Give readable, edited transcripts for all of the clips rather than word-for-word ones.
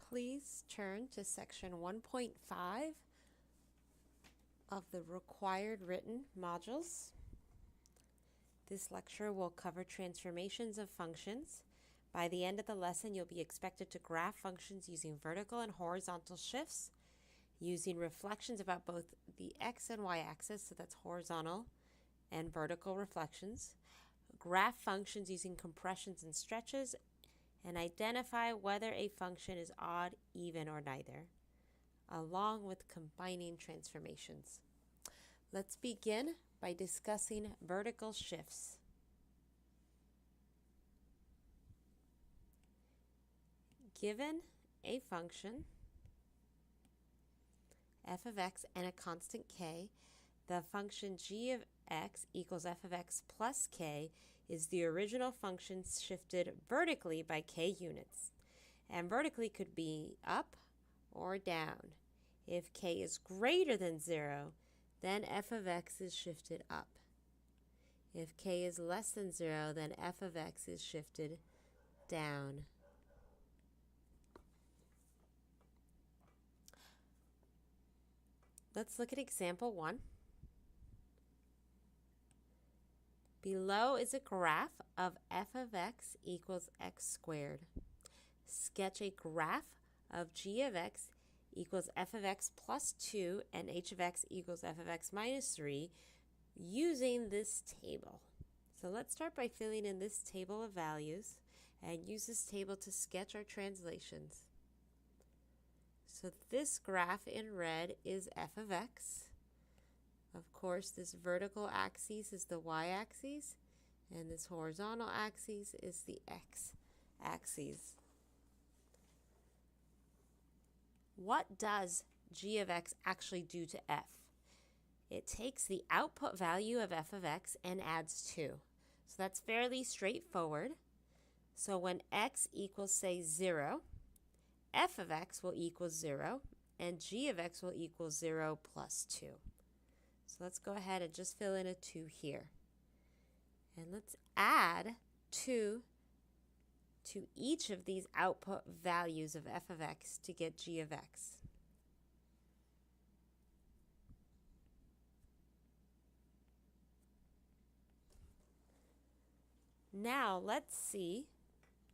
Please turn to section 1.5 of the required written modules. This lecture will cover transformations of functions. By the end of the lesson, you'll be expected to graph functions using vertical and horizontal shifts, using reflections about both the x and y axis, so that's horizontal and vertical reflections, graph functions using compressions and stretches, and identify whether a function is odd, even, or neither, along with combining transformations. Let's begin by discussing vertical shifts. Given a function, f of x and a constant k, the function g of x equals f of x plus k is the original function shifted vertically by k units. And vertically could be up or down. If k is greater than 0, then f of x is shifted up. If k is less than 0, then f of x is shifted down. Let's look at example 1. Below is a graph of f of x equals x squared. Sketch a graph of g of x equals f of x plus 2 and h of x equals f of x minus 3 using this table. So let's start by filling in this table of values and use this table to sketch our translations. So this graph in red is f of x. Of course, this vertical axis is the y-axis, and this horizontal axis is the x-axis. What does g of x actually do to f? It takes the output value of f of x and adds 2. So that's fairly straightforward. So when x equals, say, 0, f of x will equal 0, and g of x will equal 0 plus 2. So let's go ahead and just fill in a 2 here. And let's add 2 to each of these output values of f of x to get g of x. Now let's see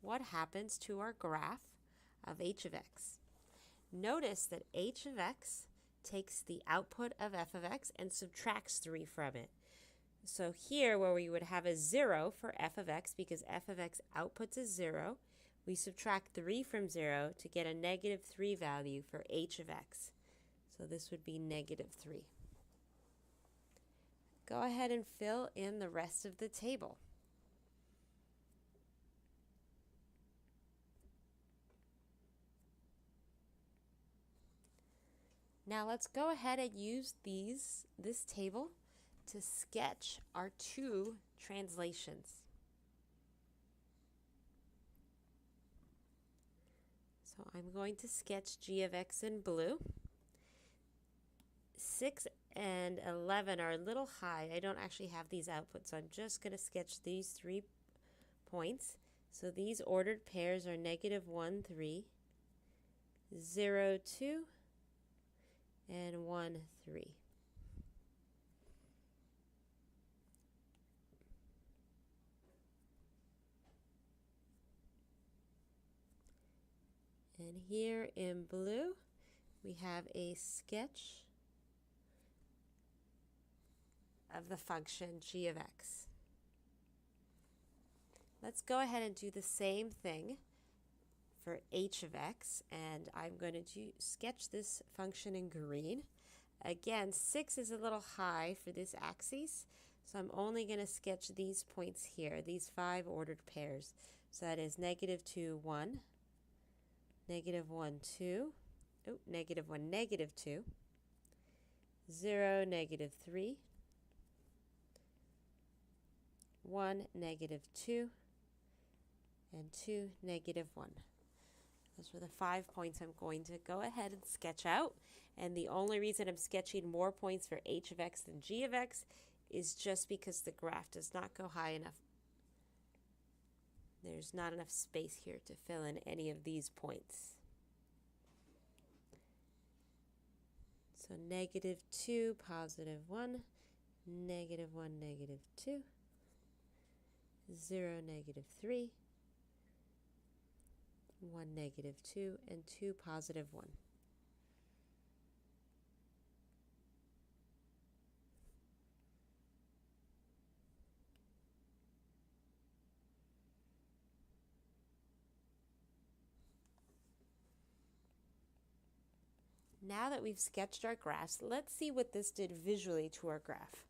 what happens to our graph of h of x. Notice that h of x takes the output of f of x and subtracts 3 from it. So here, where we would have a 0 for f of x, because f of x outputs is 0, we subtract 3 from 0 to get a negative 3 value for h of x. So this would be negative 3. Go ahead and fill in the rest of the table. Now let's go ahead and use this table to sketch our 2 translations. So I'm going to sketch g of x in blue. 6 and 11 are a little high. I don't actually have these outputs, so I'm just going to sketch these 3 points. So these ordered pairs are negative 1, 3, 0, 2, and 1, 3. And here in blue, we have a sketch of the function g of x. Let's go ahead and do the same thing for h of x, and I'm going to sketch this function in green. Again, 6 is a little high for this axis, so I'm only going to sketch these points here, these 5 ordered pairs. So that is negative 2, 1, negative 1, 2, negative 1, negative 2, 0, negative 3, 1, negative 2, and 2, negative 1. Those were the 5 points I'm going to go ahead and sketch out. And the only reason I'm sketching more points for h of x than g of x is just because the graph does not go high enough. There's not enough space here to fill in any of these points. So negative 2, positive 1, negative 1, negative 2, 0, negative 3, 1, negative 2, and 2, positive 1. Now that we've sketched our graphs, let's see what this did visually to our graph.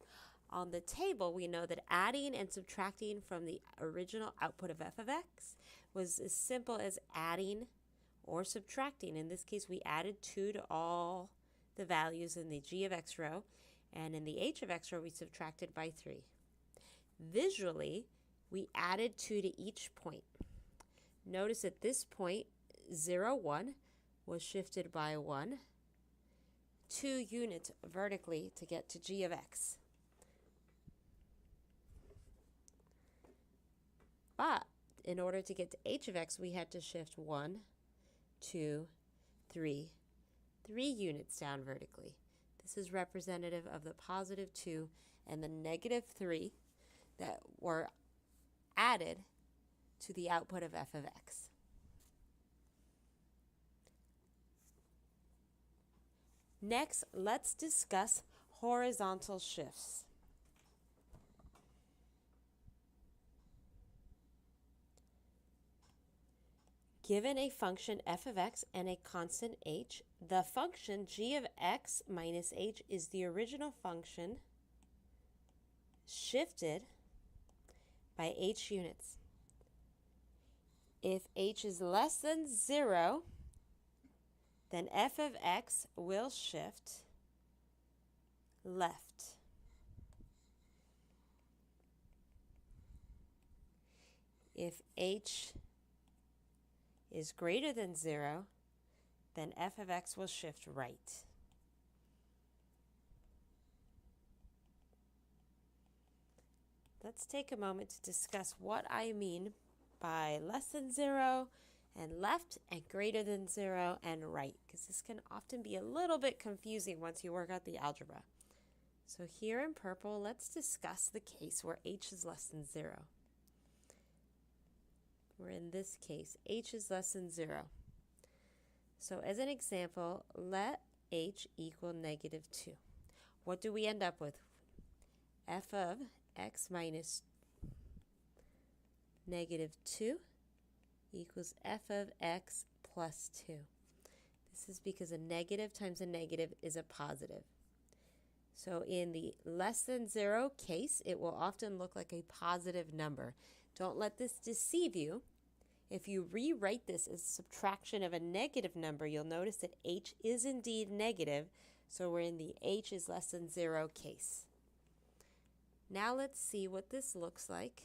On the table, we know that adding and subtracting from the original output of f of x was as simple as adding or subtracting. In this case, we added 2 to all the values in the g of x row, and in the h of x row, we subtracted by 3. Visually, we added 2 to each point. Notice at this point, 0, 1 was shifted by 1, 2 units vertically to get to g of x. But in order to get to h of x, we had to shift 1, 2, 3 units down vertically. This is representative of the positive 2 and the negative 3 that were added to the output of f of x. Next, let's discuss horizontal shifts. Given a function f of x and a constant h, the function g of x minus h is the original function shifted by h units. If h is less than 0, then f of x will shift left. If h is greater than 0, then f of x will shift right. Let's take a moment to discuss what I mean by less than 0 and left and greater than 0 and right, because this can often be a little bit confusing once you work out the algebra. So here in purple, let's discuss the case where h is less than 0. Where in this case, h is less than 0. So as an example, let h equal negative 2. What do we end up with? F of x minus negative 2 equals f of x plus 2. This is because a negative times a negative is a positive. So in the less than 0 case, it will often look like a positive number. Don't let this deceive you. If you rewrite this as subtraction of a negative number, you'll notice that h is indeed negative, so we're in the h is less than 0 case. Now let's see what this looks like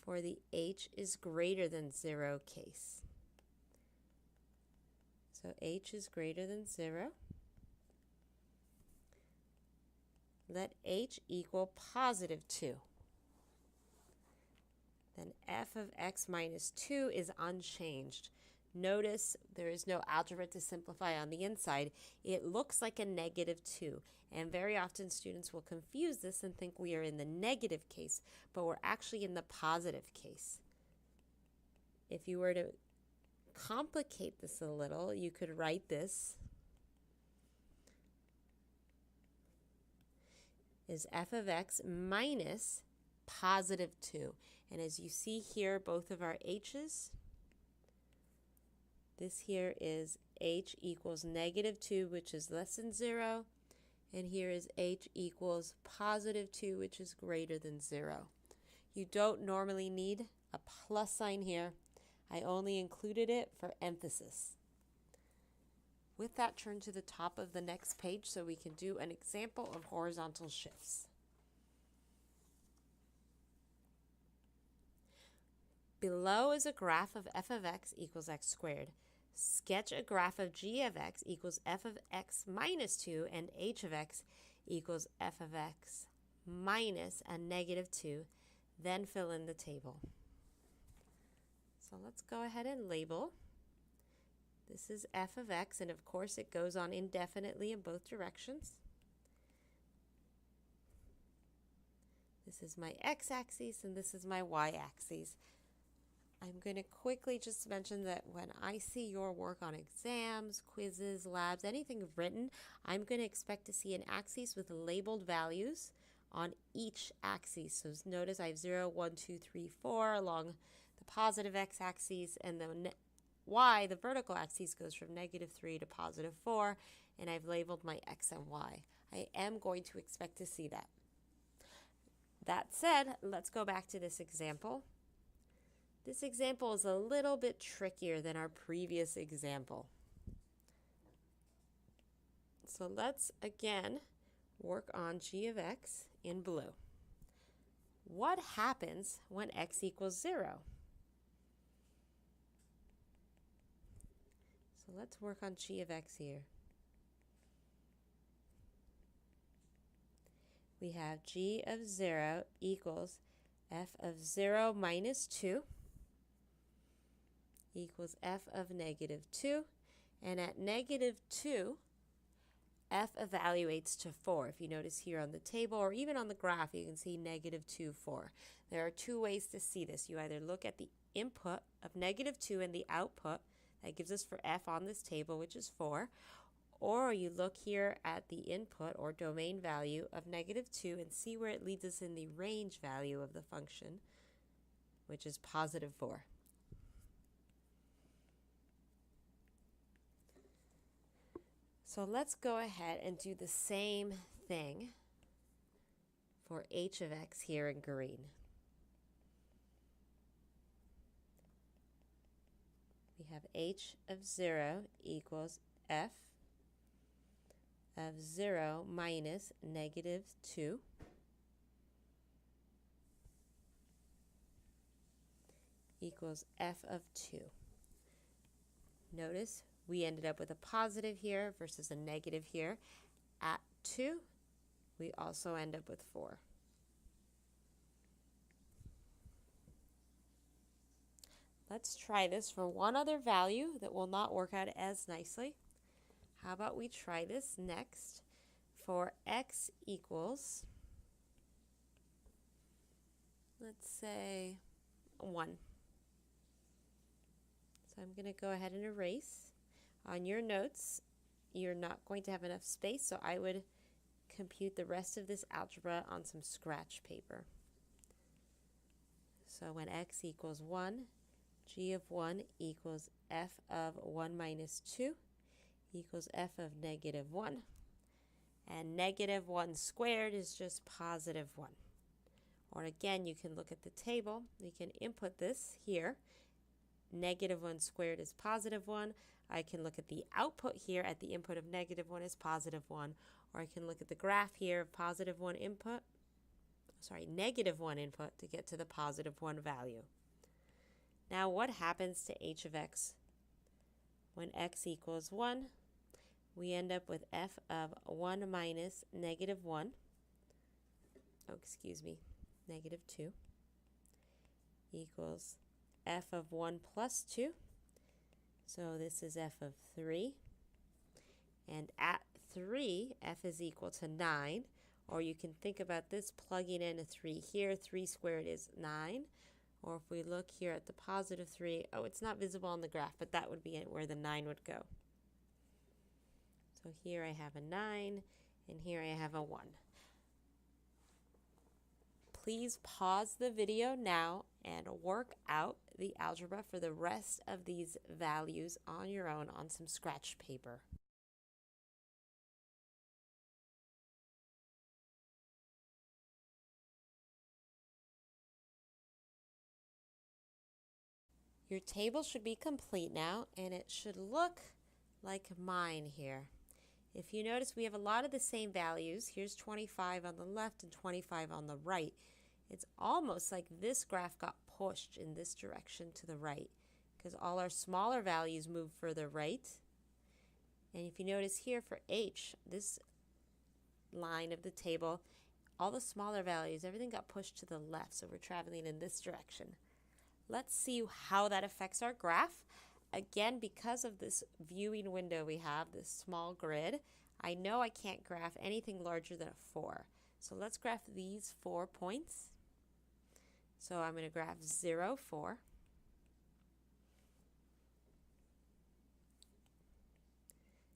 for the h is greater than 0 case. So h is greater than 0. Let h equal positive 2. Then f of x minus 2 is unchanged. Notice there is no algebra to simplify on the inside. It looks like a negative 2, and very often students will confuse this and think we are in the negative case, but we're actually in the positive case. If you were to complicate this a little, you could write this as f of x minus positive 2. And as you see here, both of our h's, this here is h equals negative 2, which is less than 0, and here is h equals positive 2, which is greater than 0. You don't normally need a plus sign here. I only included it for emphasis. With that, turn to the top of the next page so we can do an example of horizontal shifts. Below is a graph of f of x equals x squared. Sketch a graph of g of x equals f of x minus 2 and h of x equals f of x minus a negative 2. Then fill in the table. So let's go ahead and label. This is f of x, and of course it goes on indefinitely in both directions. This is my x-axis, and this is my y-axis. I'm going to quickly just mention that when I see your work on exams, quizzes, labs, anything written, I'm going to expect to see an axis with labeled values on each axis. So notice I have 0, 1, 2, 3, 4 along the positive x-axis, and the y, the vertical axis, goes from -3 to +4, and I've labeled my x and y. I am going to expect to see that. That said, let's go back to this example. This example is a little bit trickier than our previous example. So let's again work on g of x in blue. What happens when x equals 0? So let's work on g of x here. We have g of 0 equals f of 0 minus 2 equals f of -2. And at -2, f evaluates to 4. If you notice here on the table or even on the graph, you can see -2, 4. There are two ways to see this. You either look at the input of -2 and the output that gives us for f on this table, which is 4, or you look here at the input or domain value of -2 and see where it leads us in the range value of the function, which is +4. So let's go ahead and do the same thing for h of x here in green. We have h of 0 equals f of 0 minus -2 equals f of 2. Notice we ended up with a positive here versus a negative here. At 2, we also end up with 4. Let's try this for one other value that will not work out as nicely. How about we try this next for x equals, let's say, 1. So I'm going to go ahead and erase. On your notes, you're not going to have enough space, so I would compute the rest of this algebra on some scratch paper. So when x equals 1, g of 1 equals f of 1 minus 2 equals f of -1. And -1 squared is just +1. Or again, you can look at the table. You can input this here. -1 squared is +1. I can look at the output here at the input of -1 is +1. Or I can look at the graph here of -1 input, -1 input to get to the +1 value. Now what happens to h of x when x equals 1? We end up with f of 1 minus -1, -2 equals f of 1 plus 2. So this is f of 3. And at 3, f is equal to 9. Or you can think about this plugging in a 3 here. 3 squared is 9. Or if we look here at the +3, it's not visible on the graph, but that would be where the 9 would go. So here I have a 9, and here I have a 1. Please pause the video now and work out the algebra for the rest of these values on your own on some scratch paper. Your table should be complete now, and it should look like mine here. If you notice, we have a lot of the same values. Here's 25 on the left and 25 on the right. It's almost like this graph got pushed in this direction to the right because all our smaller values move further right. And if you notice here for h, this line of the table, all the smaller values, everything got pushed to the left, so we're traveling in this direction. Let's see how that affects our graph. again, because of this viewing window we have, this small grid, I know I can't graph anything larger than a 4. So let's graph these 4 points. So I'm going to graph 0, 4.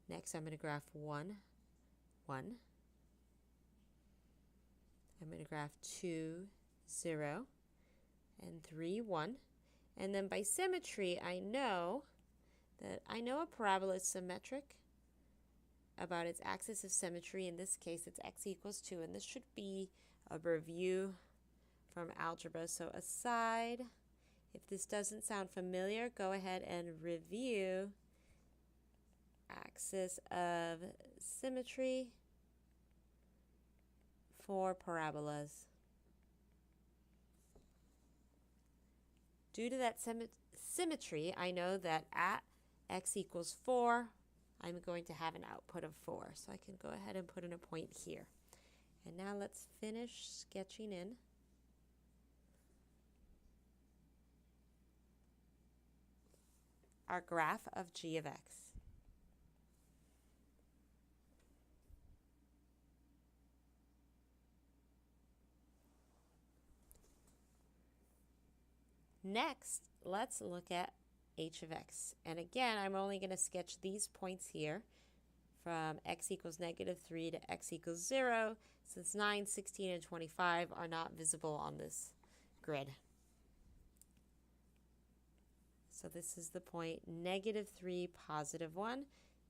Next, I'm going to graph 1, 1. I'm going to graph 2, 0, and 3, 1. And then by symmetry, I know a parabola is symmetric about its axis of symmetry. In this case, it's x equals 2, and this should be a review from algebra. So aside, if this doesn't sound familiar, go ahead and review axis of symmetry for parabolas. Due to that symmetry, I know that at x equals 4, I'm going to have an output of 4. So I can go ahead and put in a point here. And now let's finish sketching in our graph of g of x. Next, let's look at h of x. And again, I'm only going to sketch these points here from x equals -3 to x equals 0, since 9, 16, and 25 are not visible on this grid. So this is the point -3, +1,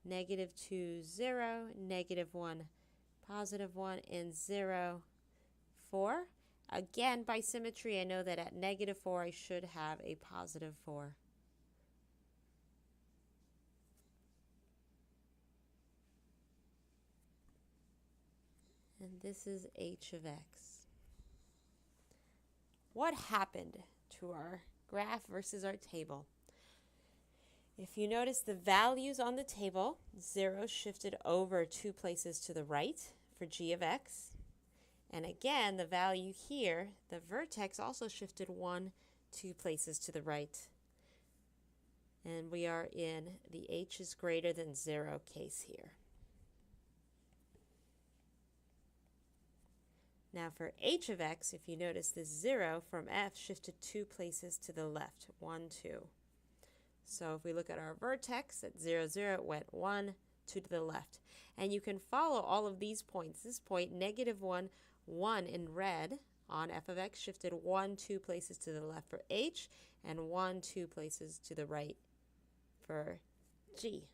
-2, 0, -1, +1, and 0, 4. Again, by symmetry, I know that at -4, I should have a +4. And this is h of x. What happened to our graph versus our table? If you notice the values on the table, 0 shifted over 2 places to the right for g of x. And again, the value here, the vertex also shifted 1, 2 places to the right. And we are in the h is greater than 0 case here. Now for h of x, if you notice this 0 from f shifted 2 places to the left, 1, 2. So if we look at our vertex at 0, 0, it went 1, 2 to the left. And you can follow all of these points. This point, -1, 1 in red on f of x shifted 1, 2 places to the left for h, and 1, 2 places to the right for g.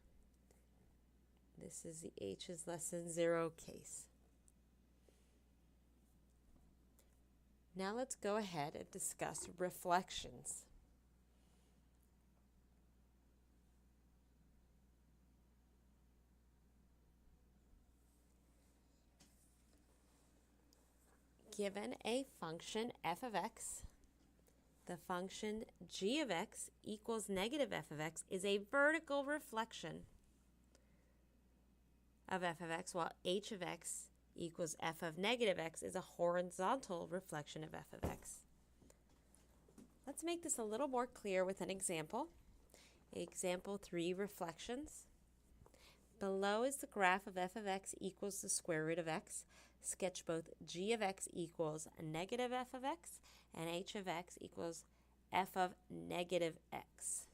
This is the h is less than 0 case. Now let's go ahead and discuss reflections. Given a function f of x, the function g of x equals -f of x is a vertical reflection of f of x, while h of x equals f of -x is a horizontal reflection of f of x. Let's make this a little more clear with an example. Example 3, reflections. Below is the graph of f of x equals the square root of x. Sketch both g of x equals -f of x and h of x equals f of -x.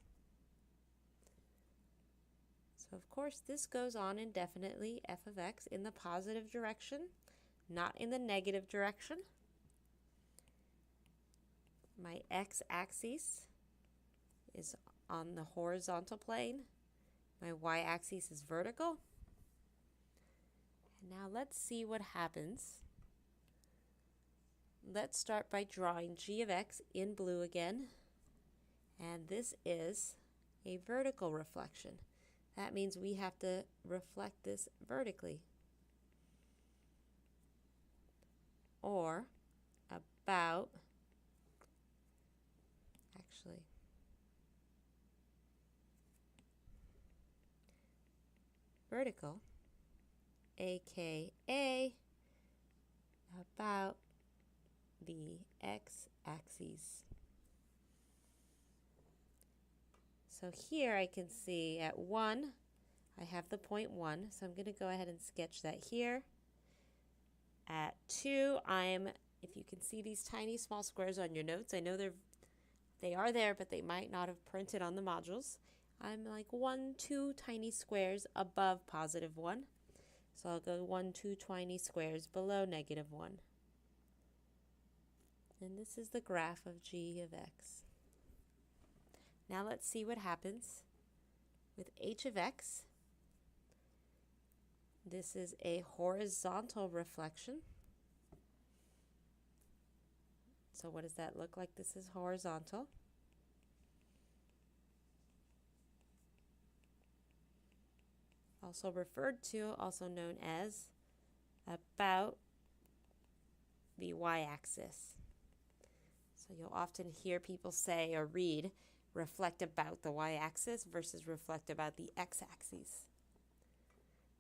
So of course this goes on indefinitely, f of x in the positive direction, not in the negative direction. My x-axis is on the horizontal plane. My y-axis is vertical. And now let's see what happens. Let's start by drawing g of x in blue again. And this is a vertical reflection. That means we have to reflect this vertically. Or about, actually, vertical, aka about the x-axis. So here I can see at 1, I have the point 1, so I'm going to go ahead and sketch that here. At 2, if you can see these tiny small squares on your notes, I know they are there, but they might not have printed on the modules. I'm like 1, 2 tiny squares above positive 1. So I'll go 1, 2 tiny squares below negative 1. And this is the graph of g of x. Now let's see what happens with h of x. This is a horizontal reflection. So what does that look like? This is horizontal. Also referred to, also known as about the y-axis. So you'll often hear people say or read, reflect about the y-axis versus reflect about the x-axis.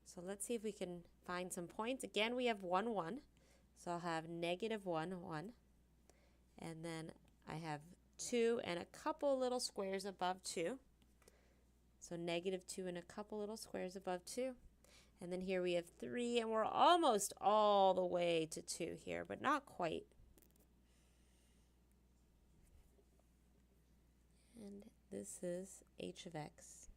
So let's see if we can find some points. Again, we have 1, 1. So I'll have negative 1, 1. And then I have 2 and a couple little squares above 2. So negative 2 and a couple little squares above 2. And then here we have 3, and we're almost all the way to 2 here, but not quite. And this is h of x.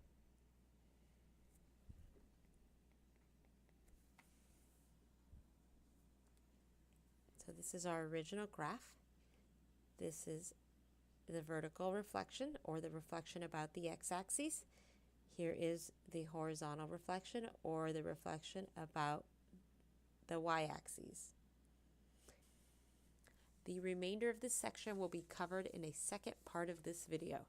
So this is our original graph. This is the vertical reflection, or the reflection about the x-axis. Here is the horizontal reflection, or the reflection about the y-axis. The remainder of this section will be covered in a second part of this video.